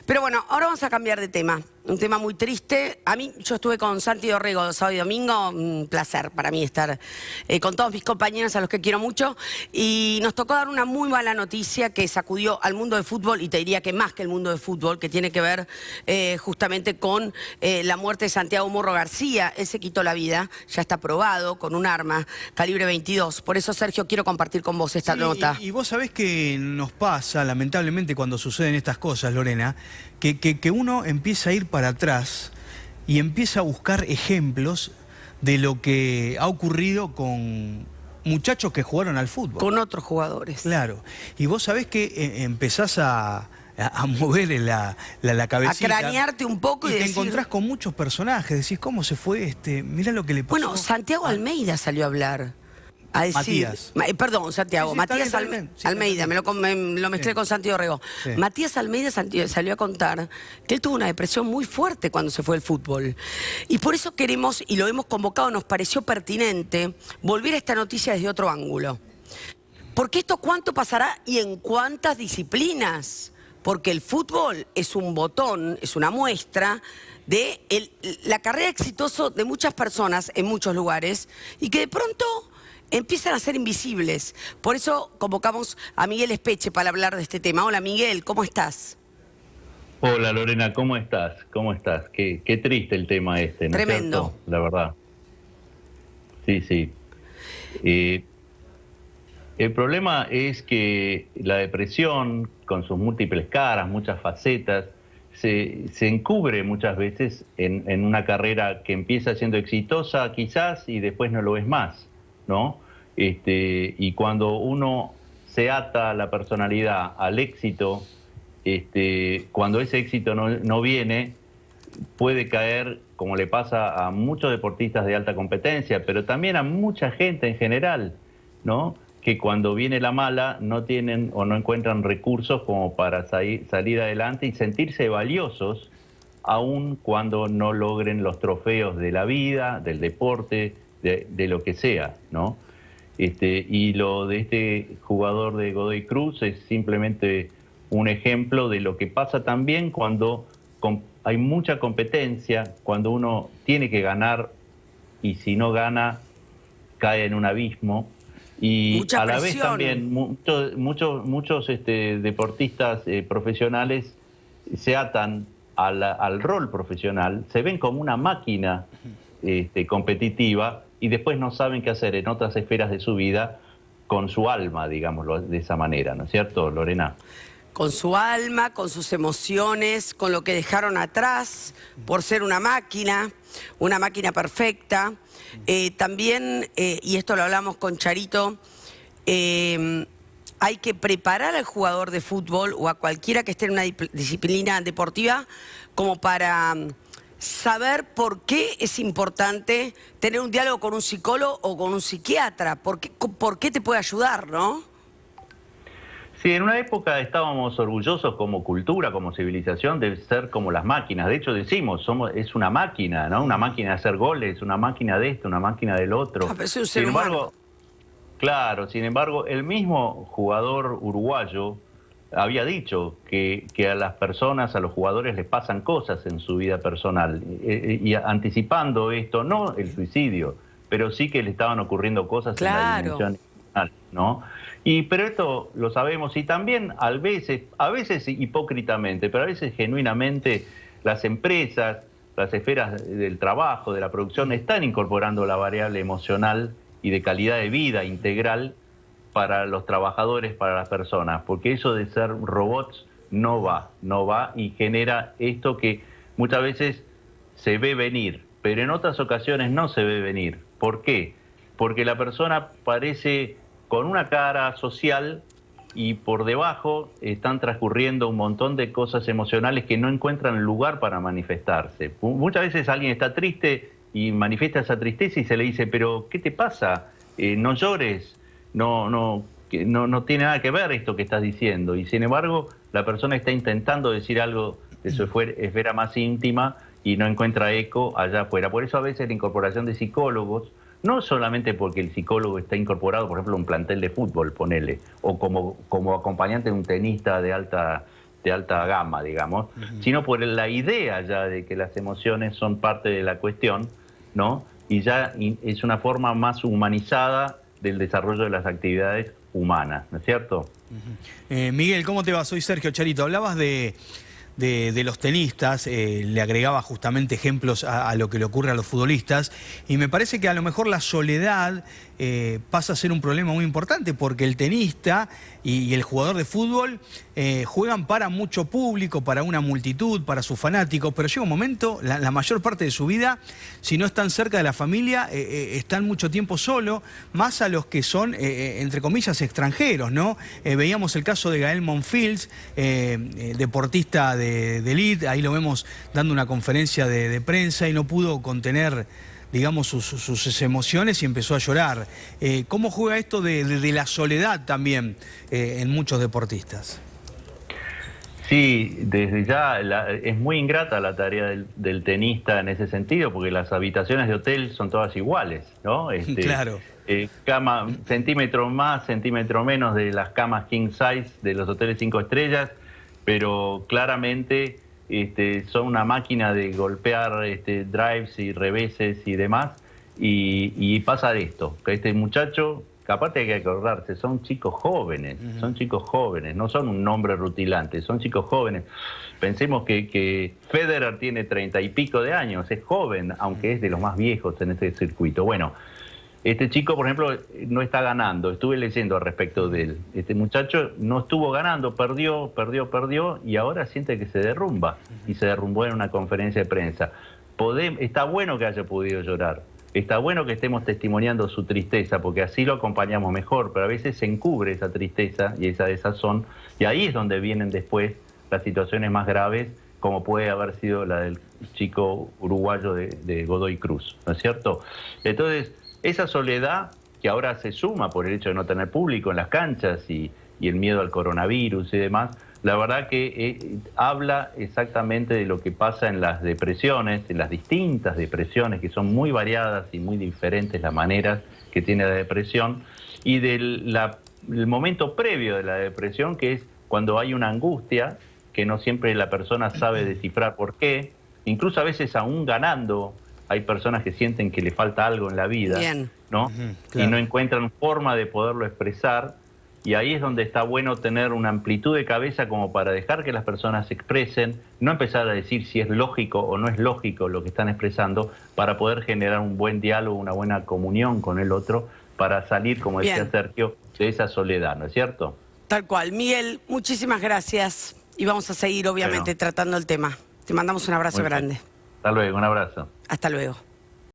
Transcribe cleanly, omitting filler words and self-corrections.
Pero bueno, ahora vamos a cambiar de tema. Un tema muy triste. Yo estuve con Santi Dorrego sábado y domingo. Un placer para mí estar con todos mis compañeros a los que quiero mucho. Y nos tocó dar una muy mala noticia que sacudió al mundo del fútbol, y te diría que más que el mundo del fútbol, que tiene que ver justamente con la muerte de Santiago Morro García. Él se quitó la vida, ya está probado, con un arma calibre 22. Por eso, Sergio, quiero compartir con vos esta nota. Y vos sabés que nos pasa, lamentablemente, cuando suceden estas cosas, Lorena, que uno empieza a ir para atrás y empieza a buscar ejemplos de lo que ha ocurrido con muchachos que jugaron al fútbol. Con otros jugadores. Claro. Y vos sabés que empezás a mover la cabecita. A cranearte un poco y te decir... encontrás con muchos personajes. Decís, ¿cómo se fue este? Mirá lo que le pasó. Bueno, Santiago Almeida salió a hablar. A decir, Matías. Perdón, Santiago. Sí, Matías está bien. Sí, Almeida, me lo mezclé con Santiago Dorrego. Sí. Matías Almeida salió a contar que él tuvo una depresión muy fuerte cuando se fue del fútbol. Y por eso queremos, y lo hemos convocado, nos pareció pertinente, volver a esta noticia desde otro ángulo. Porque esto cuánto pasará y en cuántas disciplinas. Porque el fútbol es un botón, es una muestra de la carrera exitosa de muchas personas en muchos lugares y que de pronto empiezan a ser invisibles. Por eso convocamos a Miguel Espeche para hablar de este tema. Hola, Miguel, ¿cómo estás? Hola, Lorena, ¿cómo estás? ¿Cómo estás? Qué triste el tema este, ¿no es Tremendo. cierto? La verdad. Sí, sí. El problema es que la depresión, con sus múltiples caras, muchas facetas, se encubre muchas veces en una carrera que empieza siendo exitosa quizás y después no lo es más, ¿no? Y cuando uno se ata la personalidad al éxito, cuando ese éxito no viene, puede caer, como le pasa a muchos deportistas de alta competencia, pero también a mucha gente en general, ¿no? Que cuando viene la mala no tienen o no encuentran recursos como para salir adelante y sentirse valiosos, aun cuando no logren los trofeos de la vida, del deporte, de lo que sea, ¿no? Y lo de este jugador de Godoy Cruz es simplemente un ejemplo de lo que pasa también cuando hay mucha competencia, cuando uno tiene que ganar y si no gana cae en un abismo. Y Mucha a la presión. vez también muchos deportistas profesionales se atan al rol profesional, se ven como una máquina competitiva y después no saben qué hacer en otras esferas de su vida con su alma, digámoslo de esa manera, ¿no es cierto, Lorena? Con su alma, con sus emociones, con lo que dejaron atrás, por ser una máquina perfecta. También, y esto lo hablamos con Charito, hay que preparar al jugador de fútbol o a cualquiera que esté en una disciplina deportiva como para saber por qué es importante tener un diálogo con un psicólogo o con un psiquiatra. ¿Por qué te puede ayudar, no? Sí, en una época estábamos orgullosos como cultura, como civilización, de ser como las máquinas. De hecho, decimos, es una máquina, ¿no? Una máquina de hacer goles, una máquina de esto, una máquina del otro. Pero es un ser humano. Claro, sin embargo, el mismo jugador uruguayo había dicho que a las personas, a los jugadores les pasan cosas en su vida personal. Y anticipando esto, no el suicidio, pero sí que le estaban ocurriendo cosas en la dimensión emocional, ¿no? Pero esto lo sabemos y también a veces hipócritamente, pero a veces genuinamente las empresas, las esferas del trabajo, de la producción, están incorporando la variable emocional y de calidad de vida integral para los trabajadores, para las personas, porque eso de ser robots no va y genera esto que muchas veces se ve venir, pero en otras ocasiones no se ve venir. ¿Por qué? Porque la persona parece con una cara social y por debajo están transcurriendo un montón de cosas emocionales que no encuentran lugar para manifestarse. Muchas veces alguien está triste y manifiesta esa tristeza y se le dice, pero ¿qué te pasa? No llores, no tiene nada que ver esto que estás diciendo. Y sin embargo, la persona está intentando decir algo de su esfera más íntima y no encuentra eco allá afuera. Por eso a veces la incorporación de psicólogos, no solamente porque el psicólogo está incorporado, por ejemplo, a un plantel de fútbol, ponele, o como acompañante de un tenista de alta de alta gama, digamos, sino por la idea ya de que las emociones son parte de la cuestión, ¿no? Y ya es una forma más humanizada del desarrollo de las actividades humanas, ¿no es cierto? Miguel, ¿cómo te va? Soy Sergio Charito. Hablabas de los tenistas, le agregaba justamente ejemplos a lo que le ocurre a los futbolistas, y me parece que a lo mejor la soledad pasa a ser un problema muy importante, porque el tenista y el jugador de fútbol juegan para mucho público, para una multitud, para sus fanáticos, pero llega un momento, la mayor parte de su vida, si no están cerca de la familia, están mucho tiempo solo, más a los que son, entre comillas, extranjeros, ¿no? Veíamos el caso de Gael Monfils, deportista de elite, ahí lo vemos dando una conferencia de prensa y no pudo contener, digamos, sus emociones y empezó a llorar. ¿Cómo juega esto de la soledad también en muchos deportistas? Sí, desde ya es muy ingrata la tarea del tenista en ese sentido, porque las habitaciones de hotel son todas iguales, ¿no? Claro. Cama, centímetro más, centímetro menos de las camas king size de los hoteles 5 estrellas, pero claramente son una máquina de golpear drives y reveses y demás, y pasa de esto, que este muchacho, que aparte hay que acordarse, son chicos jóvenes, no son un nombre rutilante, son chicos jóvenes. Pensemos que Federer tiene 30 y pico de años, es joven, aunque es de los más viejos en este circuito. Bueno, este chico, por ejemplo, no está ganando. Estuve leyendo al respecto de él. Este muchacho no estuvo ganando, perdió, y ahora siente que se derrumba. Y se derrumbó en una conferencia de prensa. Está bueno que haya podido llorar. Está bueno que estemos testimoniando su tristeza, porque así lo acompañamos mejor. Pero a veces se encubre esa tristeza y esa desazón. Y ahí es donde vienen después las situaciones más graves, como puede haber sido la del chico uruguayo de Godoy Cruz, ¿no es cierto? Entonces, esa soledad que ahora se suma por el hecho de no tener público en las canchas y el miedo al coronavirus y demás, la verdad que habla exactamente de lo que pasa en las depresiones, en las distintas depresiones, que son muy variadas y muy diferentes las maneras que tiene la depresión, y del momento previo de la depresión, que es cuando hay una angustia, que no siempre la persona sabe descifrar por qué, incluso a veces aún ganando, hay personas que sienten que le falta algo en la vida, ¿no? Claro. Y no encuentran forma de poderlo expresar, y ahí es donde está bueno tener una amplitud de cabeza como para dejar que las personas se expresen, no empezar a decir si es lógico o no es lógico lo que están expresando, para poder generar un buen diálogo, una buena comunión con el otro, para salir, como decía Sergio, de esa soledad, ¿no es cierto? Tal cual. Miguel, muchísimas gracias, y vamos a seguir, obviamente, tratando el tema. Te mandamos un abrazo grande. Hasta luego, un abrazo. Hasta luego.